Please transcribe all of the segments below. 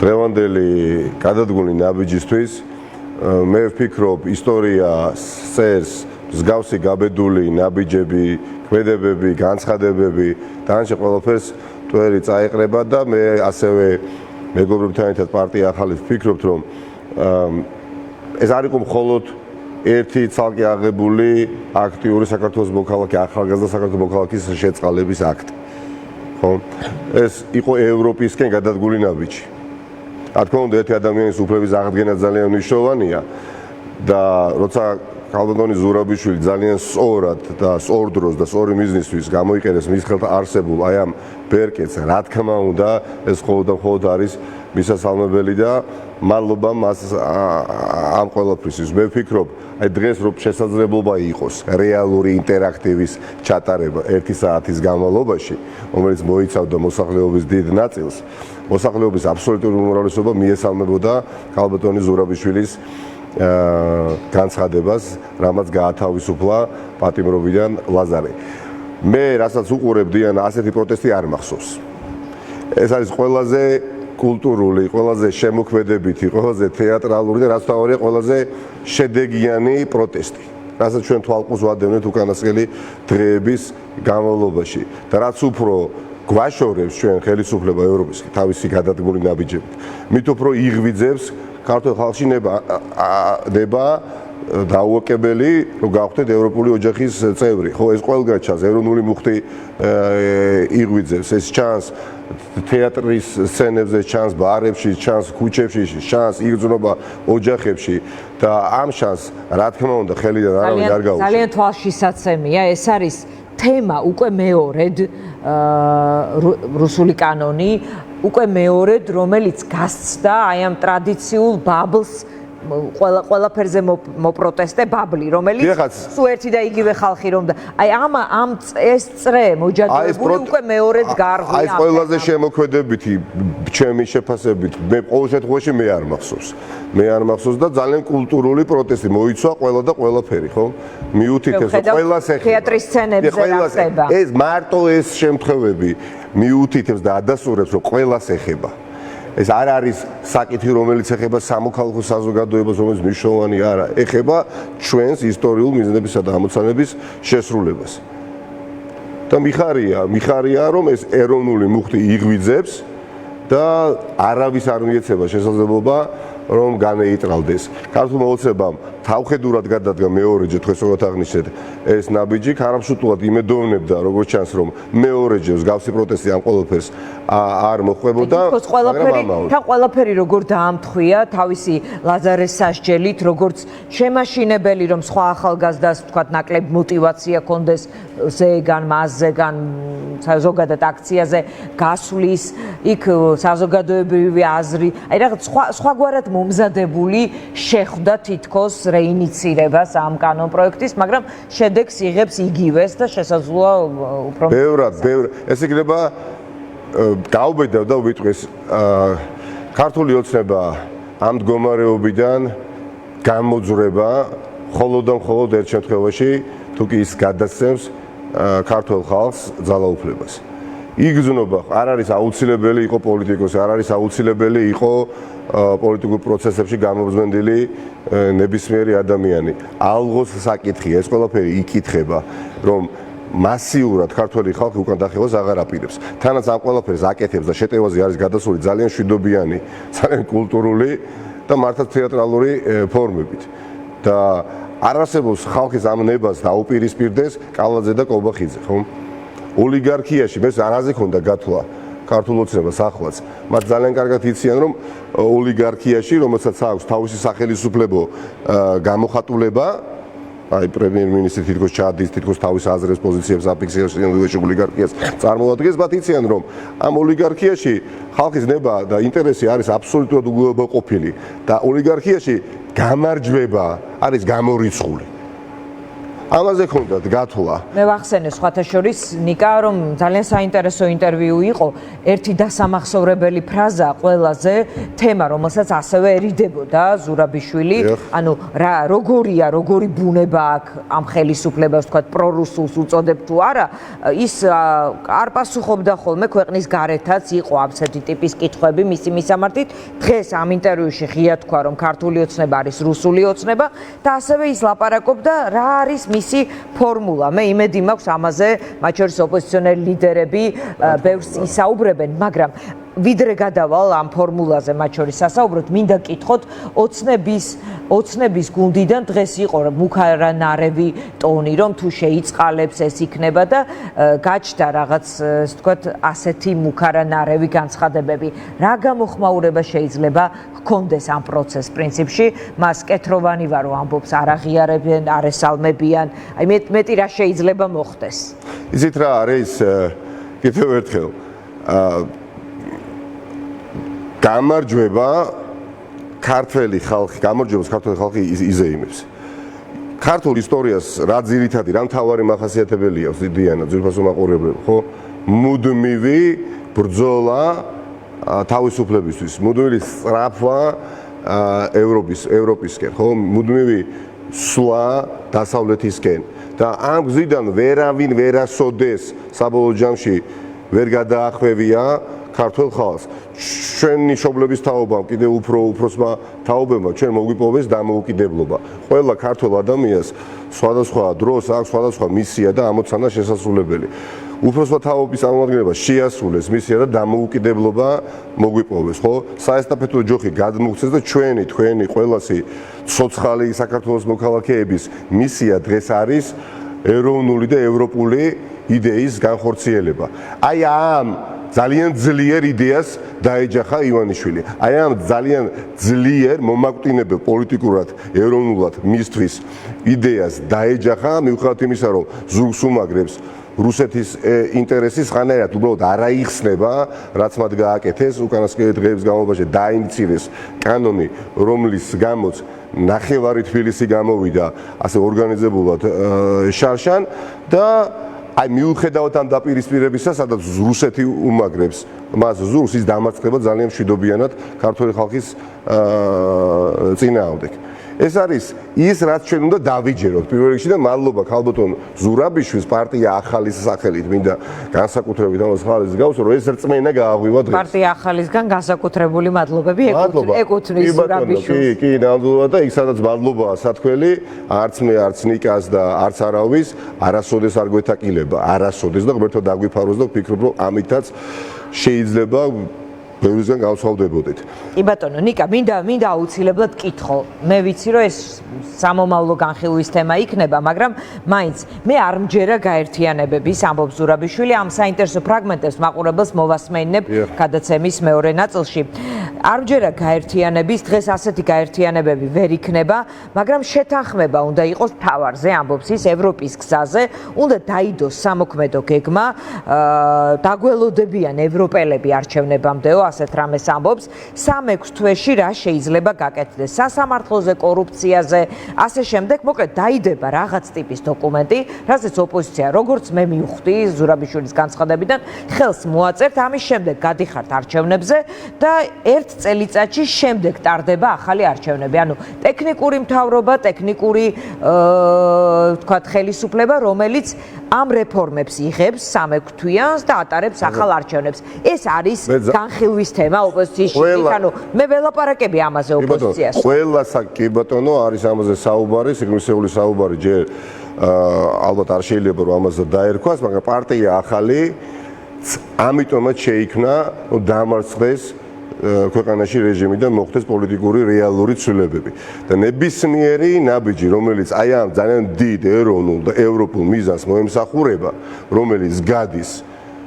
დღევანდელი გადადგმული ნაბიჯისთვის მე ვფიქრობ ისტორია წერს მსგავსი გაბედული ნაბიჯები, ქმედებები, განცხადებები, თანაშე ყველაფერს ტვერი წაეყრება და მე ასევე მეგობრებთან ერთად პარტია ახალი ვფიქრობთ, რომ ეს არ იყო მხოლოდ ერთი ცალკე აღებული აქტიური საქართველოს მოქალაქე, ახალგაზრდა საქართველოს მოქალაქის შეწყალების აქტი. ხო? ეს იყო ევროპისკენ გადადგმული ნაბიჯი. რა თქმა უნდა, ერთი ადამიანის უფლების აღდგენა ძალიან მნიშვნელოვანია და როცა ქალბატონი ზურაბიშვილი ძალიან სწორად და სწორ დროს და სწორი მიზნისთვის გამოიყენეს მის ხელთ არსებულ აი ამ ბერკეტს, რა თქმა უნდა, ეს მხოლოდ არის მისასალმებელი და მადლობა მას ამ ყველაფრისთვის. მე ვფიქრობ, აი დღეს რომ შესაძლებლობა იყოს რეალური ინტერაქტივის ჩატარება 1 საათის განმავლობაში, რომელიც მოიცავდა მოსახლეობის დიდ ნაწილს, მოსახლეობის აბსოლუტური უმრავლესობა მიესალმებოდა ქალბატონი ზურაბიშვილის განცხადებას, რამაც გაათავისუფლა პატიმრობიდან ლაზარე. მე რასაც უყურებდი, ასეთი პროტესტი არ მახსოვს. ეს არის ყველაზე კულტურული, ყველაზე შემოქმედებითი, ყველაზე თეატრალური და რაც თავარია ყველაზე შედეგიანი პროტესტი, რასაც ჩვენ თვალყურს ვადევნებთ უკანასკნელი დღეების განმავლობაში და რაც უფრო გვაშორებს ჩვენ ხელისუფლება ევროპის თავისი გადადგმული ნაბიჯებით, მით უფრო იღვიძებს ქართულ ხალხში ნება დაუოკებელი, რომ გავხდეთ ევროპული ოჯახის წევრი. ხო, ეს ყველგან ჩანს, ეროვნული მუხტი იღვიძებს, ეს ჩანს თეატრის სცენებზე, ჩანს ბარებში, ჩანს ქუჩებში, ჩანს იგრძნობა ოჯახებში და ამ შანსს, რა თქმა უნდა, ხელიდან არავინ არ გაუშვებს. ძალიან თვალშისაცემია, ეს არის თემა უკვე მეორედ რუსული კანონი, უკვე მეორედ, რომელიც გასცდა აი ამ ტრადიციულ ბაბლს ყველაფერზე მოპროტესტე ბაბლი, რომელიც სულ ერთი და იგივე ხალხი რომ და აი ამ ეს წრე მოჯადებული უკვე მეორედ გარღვია. აი ეს ყველაზე შემოქმედებითი ჩემი შეფასებით, მე ყოველ შემთხვევაში მე არ მახსოვს. მე არ მახსოვს და ძალიან კულტურული პროტესტი მოიცვა ყველა და ყველაფერი, ხო? მიუთითებს ყველას ეხება. თეატრის სცენებზე რა ხდება. ეს მარტო ეს შემთხვევები მიუთითებს და ადასტურებს, რომ ყველას ეხება. ეს არ არის საკითხი, რომელიც ეხება სამოქალაქო საზოგადოებას, რომელიც მნიშვნელოვანი არა, ეხება ჩვენს ისტორიულ მიზნებისა და ამოცანების შესრულებას. და მიხარია, რომ ეს ეროვნული მუხტი იღვიძებს და არავის არ მიეცემა შესაძლებლობა, რომ განეიტრალდეს. ქართულ მოცემამ თავხედურად გადადგა მეორეჯერ თქვენსოგოთ აღნიშნეთ ეს ნაბიჯი, ქარაფშუტულად იმედოვნებდა, როგორც ჩანს, რომ მეორეჯერ მსგავსი პროტესტი ამ ყველაფერს არ მოხვდებოდა, მაგრამ ყველაფერი როგორ დაამთხვია თავისი ლაზარეს სასჯელით, როგორც შემაშინებელი, რომ სხვა ახალგაზრდას თქვათ ნაკლებ мотиваცია კონდეს ზეგან, მასზეგან, ზოგადად აქციაზე გასვლის, იქ საზოგადოებრივი აზრი, აი რაღაც სხვაგვარად მომზადებული შეხვდა თითქოს რეინიცირებას ამ კანონპროექტის, მაგრამ შედეგს იღებს იგივეს და შესაძლოა უფრო ბევრად, ეს იქნება გაუბედავ და ვიტყვის ქართული ოცნება ამ მდგომარეობიდან გამოძვრება მხოლოდ და მხოლოდ ერთ შემთხვევაში, თუ კი ის გადასცემს ქართულ ხალხს ძალაუფლებას. იგრძნობა არ არის აუცილებელი იყო პოლიტიკოსი, არ არის აუცილებელი იყო პოლიტიკურ პროცესებში გამომზვენდილი ნებისმიერი ადამიანი. ალღოს საკითხია, ეს ყველაფერი იკითხება, რომ მასიურად ქართველი ხალხი უკან დახევას აღარ აპირებს. თანაც ამ ყველაფერს აკეთებს და შეტევაზე არის გადასული ძალიან მშვიდობიანი, ძალიან კულტურული და მართლა თეატრალური ფორმებით. და არ არსებობს ხალხის ამ ნებას დაუპირისპირდეს კალაძე და კობახიძე, ხო? ოლიგარქიაში მე არაზე ქონდა გათვლა ქართულ ოცნებას ახლაც. მათ ძალიან კარგად იციან, რომ ოლიგარქიაში, რომელსაც აქვს თავისი სახელისუფლებო გამოხატულება, აი პრემიერ-მინისტრი თითქოს ჩადის, თითქოს თავის აზრებს, პოზიციებს აფიქსირებს ოლიგარქიას წარმოადგენს, მათ იციან, რომ ამ ოლიგარქიაში ხალხის ნება და ინტერესი არის აბსოლუტურად უგულებაყოფილი და ოლიგარქიაში გამარჯვება არის გამორიცხული. ამაზე ქონდათ გათვლა. მე ვახსენე სხვათა შორის ნიკა, რომ ძალიან საინტერესო ინტერვიუ იყო, ერთი დასამახსოვრებელი ფრაზა ყველაზე თემა, რომელსაც ასევე ერიდებოდა ზურაბიშვილი, ანუ რა როგორია, როგორი ბუნება აქვს ამ ხელისუფლებას, თქვა პრორუსულს უწოდებ თუ არა, ის არ პასუხობდა ხოლმე ქვეყნის გარეთაც იყო ასეთი ტიპის კითხვები მისი მისამართით. დღეს ამ ინტერვიუში ღია თქვა, რომ ქართული ოცნება არის რუსული ოცნება და ასევე ის ლაპარაკობდა რა არის მისი ფორმულა. მე იმედი მაქვს ამაზე, მათ შორის ოპოზიციონერი ლიდერები ბევრს ისაუბრებენ, მაგრამ ვიდრე გადავალ ამ ფორმულაზე მათ შორის სასაუბროთ, მინდა გკითხოთ ოცნების გუნდიდან დღეს იყო მუქარანარევი ტონი, რომ თუ შეიწყალებს ეს იქნება და გაჩნდა რაღაც, ასე ვთქვათ, ასეთი მუქარანარევი განცხადებები. რა გამოხმაურება შეიძლება ჰქონდეს ამ პროცესს პრინციპში? მას კეთროვანი ვარო ამბობს, არ აღიარებენ, არ ესალმებიან. აი მეტი რა შეიძლება მოხდეს? იცით რა არის კიდევ ერთხელ გამარჯვება ქართველი ხალხი იზეიმებს. ქართულ ისტორიას რა ძირითადი, რა მთავარი მახასიათებელი აქვს დიანა ძვირფასო მაყურებლები, ხო? მუდმივი ბრძოლა თავისუფლებისთვის, მუდმივი სწრაფვა ევროპისკენ, ხო? მუდმივი სვლა დასავლეთისკენ და ამ გზიდან ვერავინ ვერასოდეს საბოლოო ჯამში ვერ გადაახვევია ქართულ ხალხს. ჩვენი მშობლების თაობამ კიდევ უფროსმა თაობებმა ჩვენ მოგვიპოვეს დამოუკიდებლობა. ყველა ქართულ ადამიანს სხვადასხვა დროს აქვს სხვადასხვა მისია და ამოცანა შესასრულებელი. უფროსმა თაობის წარმომადგენლებას შეასრულეს მისია და დამოუკიდებლობა მოგვიპოვეს, ხო? საესტაფეტო ჯოხი გადმოგვცეს და თქვენი ყველასი ცოცხალი საქართველოს მოქალაქეების მისია დღეს არის ეროვნული და ევროპული იდეის განხორციელება. აი ამ ძალიან ძლიერ იდეას დაეჯახა ივანიშვილი. აი ამ ძალიან ძლიერ მომაკვდინებელ პოლიტიკურად, ეროვნულად მისთვის იდეას დაეჯახა, მიუხედავად იმისა, რომ ზურგს უმაგრებს რუსეთის ინტერესის ხანერად უბრალოდ არ აიხსნება, რაც მათ გააკეთეს უკანასკნელი დღეების განმავლობაში დაიმცირეს კანონი, რომლის გამოც ნახევარი თბილისი გამოვიდა ასე ორგანიზებულად შარშან და აი მიუხედავად ამ დაპირისპირებისა, სადაც რუსეთი უმაგრებს მას ზურგს, ის დამარცხება ძალიან მშვიდობიანად ქართული ხალხის წინააღმდეგ. ეს არის ის, რაც ჩვენ უნდა დავიჯეროთ პირველ რიგში და მადლობა ქალბატონ ზურაბიშვილის პარტია ახალის სახელით მინდა განსაკუთრებით ამას ხალხის გავს, რომ ეს რწმენა გააღვივა დღეს. პარტია ახალისგან განსაკუთრებული მადლობები ეკუთვნის ზურაბიშვილს. კი, ნამდვილად და იქ სადაც მადლობაა სათქველი, არც მე, არც ნიკას და არც არავის, არასოდეს არ გვეთაკილება, არასოდეს და ღმერთო დაგვიფაროს და ვფიქრობ, რომ ამითაც შეიძლება ბევრისგან გავსავდებოდეთ. კი ბატონო, ნიკა, მინდა აუცილებლად კითხო. მე ვიცი, რომ ეს სამომავლო განხილვის თემა იქნება, მაგრამ მაინც მე არ მჯერა გაერთიანებების ამბობს ზურაბიშვილი, ამ საინტერესო ფრაგმენტებს მაყურებელს მოვასმენებ გადაცემის მეორე ნაწილში. არ მჯერა გაერთიანების, დღეს ასეთი გაერთიანებები ვერ იქნება, მაგრამ შეთანხმება უნდა იყოს თავარზე, ამბობს ის ევროპის გზაზე, უნდა დაიდოს სამოქმედო გეგმა, დაგველოდებიან ევროპელები არჩევნებამდეო, ასეთ რამეს ამბობს, 3-6 თვეში რა შეიძლება გაკეთდეს სასამართლოზე, კორუფციაზე, ასე შემდეგ, მოკლედ დაიდება რაღაც ტიპის დოკუმენტი, რასაც ოპოზიცია, როგორც მე მივხვდი ზურაბიშვილის განცხადებიდან, ხელს მოაწერთ, ამის შემდეგ გადიხართ არჩევნებზე და ერთ წელიწადში შემდეგ ტარდება ახალი არჩევნები. ანუ ტექნიკური მთავრობა, ტექნიკური ვთქვათ ხელისუფლება, რომელიც ამ რეფორმებს იღებს 3 თვიანს და ატარებს ახალ არჩევნებს. ეს არის განხილვის თემა ოპოზიციაში. ანუ მე ველაპარაკები ამაზე ოპოზიციას. ყველა კი ბატონო არის ამაზე საუბარი, სიგნისეული საუბარი ჯერ ალბათ არ შეიძლება რომ ამაზე დაერქვას, მაგრამ პარტია ახალი ამიტომაც შეიქმნა, რომ დამარცხდეს ქვეყანაში რეჟიმი და მოხდეს პოლიტიკური რეალური ცვლილებები. და ნებისმიერი ნაბიჯი, რომელიც აი ამ ძალიან დიდ ეროვნულ და ევროპულ მიზანს მოემსახურება, რომელიც გადის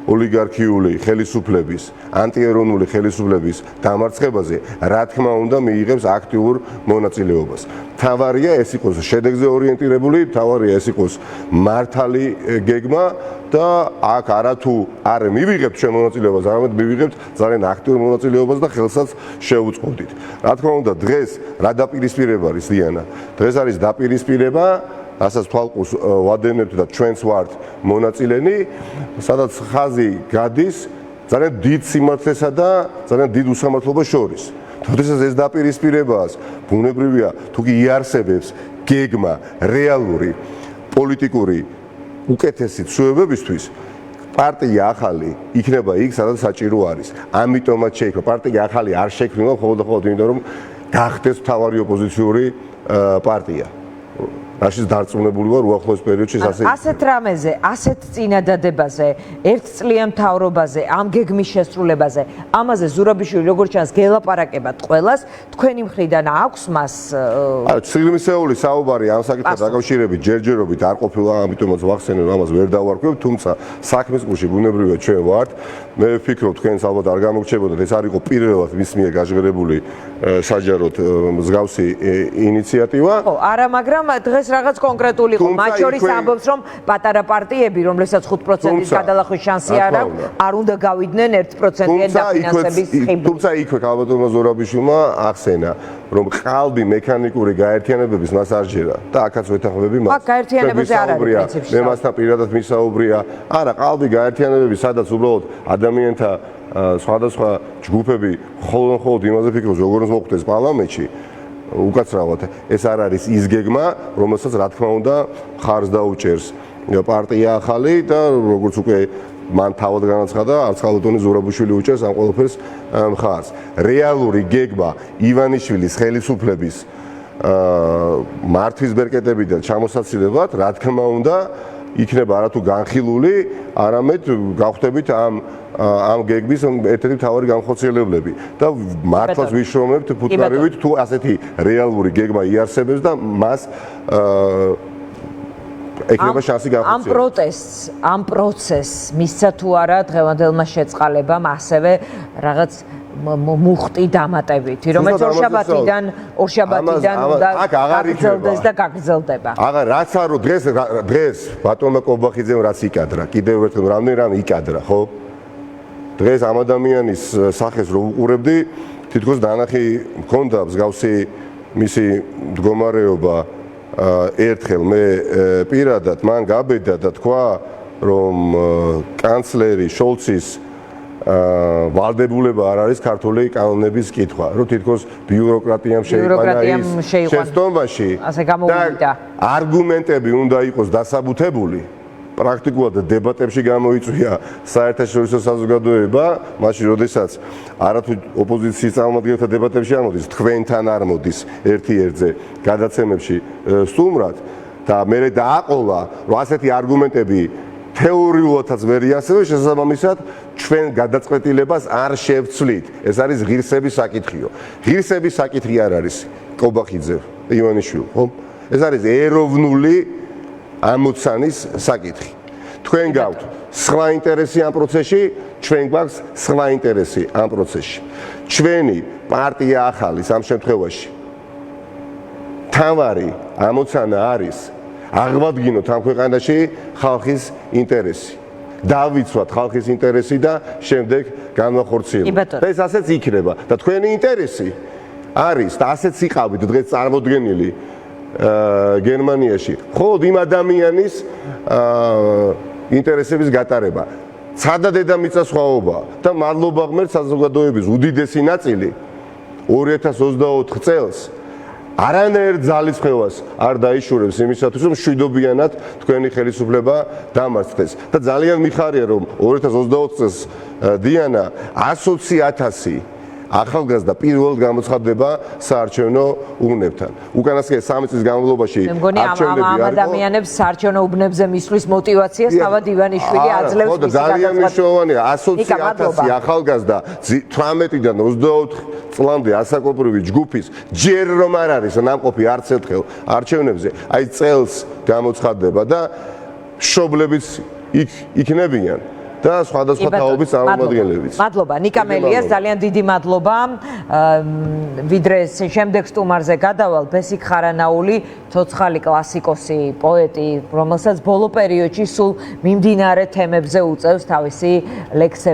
ოლიგარქიული ხელისუფლების, ანტიეროვნული ხელისუფლების დამარცხებაზე, რა თქმა უნდა, მიიღებს აქტიურ მონაწილეობას. თავარია ეს იყოს შედეგზე ორიენტირებული, თავარია ეს იყოს მართალი გეგმა და აქ არათუ არ მივიღებთ ჩვენ მონაწილეობას, არამედ მივიღებთ ძალიან აქტიურ მონაწილეობას და ხელსაც შევუწყობდით. რა თქმა უნდა, დღეს რა დაპირისპირება არის დიანა? დღეს არის დაპირისპირება რასაც თვალყურს ვადევნებთ და ჩვენც ვართ მონაწილენი, სადაც ხაზი გადის ძალიან დიდ სიმართლესა და ძალიან დიდ უსამართლობას შორის. თორემ ეს დაპირისპირებაა, ბუნებრივია, თუ კი იარსებებს გეგმა რეალური პოლიტიკური უკეთესი ცვლილებებისთვის, პარტია ახალი იქნება იქ, სადაც საჭირო არის. ამიტომაც შეიქმნა პარტია ახალი არ შექმნა მხოლოდ იმიტომ, რომ გახდეს მთავარი ოპოზიციური პარტია. რაშიც დარწმუნებული ვარ უახლოეს პერიოდში ასეთ რამეზე, ასეთ წინადადებაზე, ერთწლიან მთავრობაზე, ამ გეგმის შესრულებაზე, ამაზე ზურაბიშვილი როგორც ჩანს გელაპარაკებათ ყველას, თქვენი მხრიდან აქვს მას ცილიმისეული საუბარი ამ საკითხთან დაკავშირებით ჯერჯერობით არ ყოფილა, ამიტომაც ვახსენე რომ ამას ვერ დავარქვევ, თუმცა საქმის გულში ბუნებრივია ჩვენ ვართ. მე ვფიქრობ თქვენს ალბათ არ გამოგჩებოდათ, ეს არ იყო პირველად მის მიერ გაჟღერებული საჯაროდ მსგავსი ინიციატივა. ხო, არა, მაგრამ დღეს რაღაც კონკრეტული იყო. მათ შორის ამბობს, რომ პატარა პარტიები, რომლებსაც 5%-ის გადალახვის შანსი არ აქვს, არ უნდა გავიდნენ 1%-იან დაფინანსების ხიბლი. თუმცა იქვე ქალბატონმა ზურაბიშვილმა ახსენა, რომ ყალბი მექანიკური გაერთიანებების მას არ ჯერა და აქაც ვეთანხმები მას. აქ გაერთიანებაზე არ არის პრინციპში. მე მასთან პირადად მისაუბრია. არა, ყალბი გაერთიანებები, სადაც უბრალოდ ადამიანთა სხვადასხვა ჯგუფები მხოლოდ იმაზე ფიქრობს, როგორ მოხდეს პარლამენტში. უკაცრავად ეს არ არის ის გეგმა, რომელსაც რა თქმა უნდა ხარს დაუჭერს პარტია ახალი და როგორც უკვე მან თავად განაცხადა, არც ქალბატონი ზურაბიშვილი უჭერს ამ ყველაფერს მხარს. რეალური გეგმა ივანიშვილის ხელისუფლების მართვის ბერკეტებიდან ჩამოსაცილებლად, რა თქმა უნდა, იქნება არათუ განხილული, არამედ გავხდებით ამ გეგმის ერთ-ერთი მთავარი განხორციელებლები და მართლაც ვიშრომებთ ფუტკარივით თუ ასეთი რეალური გეგმა იარსებებს და მას ეკნება შანსი განხორციელებას. ამ პროცესს მისცა თუ არა დღევანდელმა შეწყალებამ ასევე რაღაც მუხტი დამატებითი, რომელიც ორშაბათიდან უნდა გაგრძელდეს და გაგრძელდება. რაღაც არო დღეს ბატონმა კობახიძემ რაც იკადრა, კიდევ ერთხელ რამდენი იკადრა, ხო? დღეს ამ ადამიანის სახეს რო უყურებდი, თითქოს დანახი მქონდა მსგავსი მისი მდგომარეობა ერთხელ მე პირადად მან გაბედა და თქვა, რომ კანცლერი შოლცის ვალდებულება არ არის ქართული კანონების კითხვა, რომ თითქოს ბიუროკრატიამ შეიყვანა ის შეცდომაში და არგუმენტები უნდა იყოს დასაბუთებული. პრაქტიკულად დებატებში გამოიწვია საერთაშორისო საზოგადოება, მაშინ როდესაც არათუ ოპოზიციის წარმომადგენელთა დებატებში არ მოდის, თქვენთან არ მოდის ერთი-ერთზე გადაცემებში სტუმრად და მე დააყოლა, რომ ასეთი არგუმენტები თეორიულადაც ვერ იარსებებს, შესაბამისად ჩვენ გადაწყვეტილებას არ შევცვლით. ეს არის ღირსების საკითხიო. ღირსების საკითხი არ არის კობახიძე, ივანიშვილი, ხო? ეს არის ეროვნული ამოცანის საკითხი. თქვენ გაქვთ სხვა ინტერესი ამ პროცესში, ჩვენ გვაქვს სხვა ინტერესი ამ პროცესში. ჩვენი პარტია ახალის ამ შემთხვევაში თავარი ამოცანა არის აღვადგინოთ ამ ქვეყანაში ხალხის ინტერესი. დავიცვათ ხალხის ინტერესი და შემდეგ განვახორციელოთ. და ეს ასეც იქნება და თქვენი ინტერესი არის და ასეც იყავით დღეს წარმოდგენილი გერმანიაში მხოლოდ იმ ადამიანის ინტერესების გატარება. ცხადა დედამიწა სხვაობა და მადლობა ღმერთს საზოგადოების უდიდესი ნაწილი 2024 წელს არანაირ ძალისხმევას არ დაიშურებს იმისათვის, რომ მშვიდობიანად თქვენი ხელისუფლება დამარცხდეს. და ძალიან მიხარია, რომ 2024 წელს დიანა 120,000 ახალგაზრდა პირველად გამოცხადდება საარჩევნო უბნებთან. უკანასკნელი 3 წლის განმავლობაში არჩევნები ამ ადამიანებს საარჩევნო უბნებზე მისვლის მოტივაციას თავად ივანიშვილი აძლევს მისი გადაწყვეტილებას. ძალიან მნიშვნელოვანია 120,000 ახალგაზრდა 18-დან 24 წლამდე ასაკობრივი ჯგუფის ჯერ რომ არ არის ნამყოფი არც ერთხელ არჩევნებზე, აი წელს გამოცხადდება და მშობლებიც იქნებიან. და სხვადასხვა თაობის წარმომადგენლებიც. მადლობა ნიკა მელიას, ძალიან დიდი მადლობა. ვიდრე შემდეგ სტუმარზე გადავალ, ბესიკ ხარანაული, ცოცხალი კლასიკოსი, პოეტი, რომელსაც ბოლო პერიოდში სულ მიმდინარე თემებზე უწევს თავისი ლექსები.